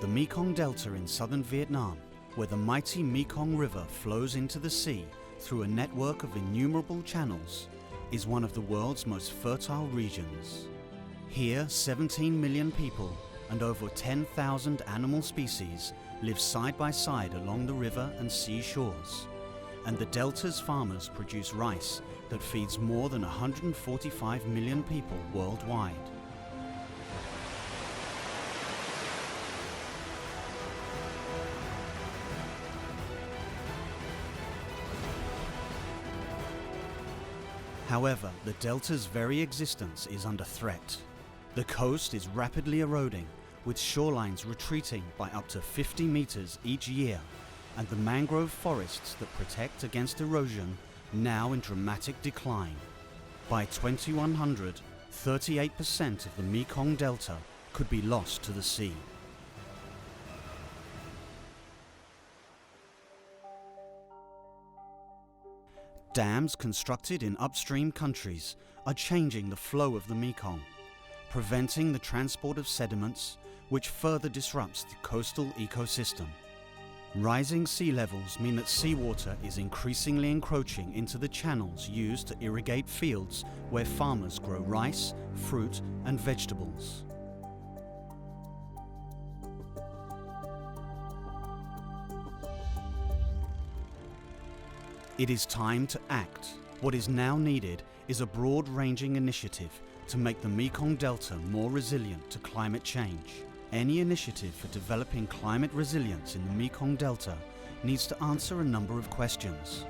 The Mekong Delta in southern Vietnam, where the mighty Mekong River flows into the sea through a network of innumerable channels, is one of the world's most fertile regions. Here, 17 million people and over 10,000 animal species live side by side along the river and sea shores. And the delta's farmers produce rice that feeds more than 145 million people worldwide. However, the delta's very existence is under threat. The coast is rapidly eroding, with shorelines retreating by up to 50 meters each year, and the mangrove forests that protect against erosion now in dramatic decline. By 2100, 38% of the Mekong Delta could be lost to the sea. Dams constructed in upstream countries are changing the flow of the Mekong, preventing the transport of sediments, which further disrupts the coastal ecosystem. Rising sea levels mean that seawater is increasingly encroaching into the channels used to irrigate fields where farmers grow rice, fruit, and vegetables. It is time to act. What is now needed is a broad-ranging initiative to make the Mekong Delta more resilient to climate change. Any initiative for developing climate resilience in the Mekong Delta needs to answer a number of questions.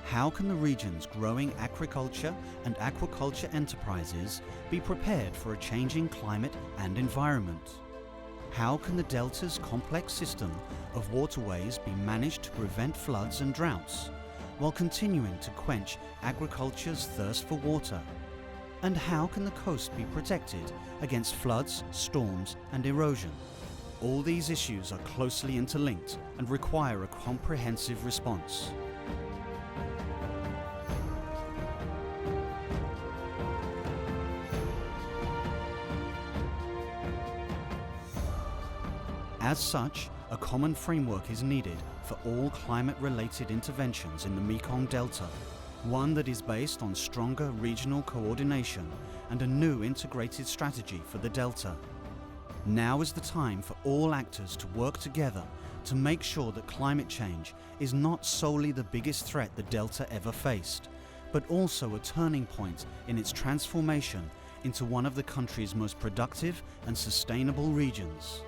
How can the region's growing agriculture and aquaculture enterprises be prepared for a changing climate and environment? How can the Delta's complex system of waterways be managed to prevent floods and droughts, while continuing to quench agriculture's thirst for water? And how can the coast be protected against floods, storms, and erosion? All these issues are closely interlinked and require a comprehensive response. As such, a common framework is needed for all climate-related interventions in the Mekong Delta, one that is based on stronger regional coordination and a new integrated strategy for the Delta. Now is the time for all actors to work together to make sure that climate change is not solely the biggest threat the Delta ever faced, but also a turning point in its transformation into one of the country's most productive and sustainable regions.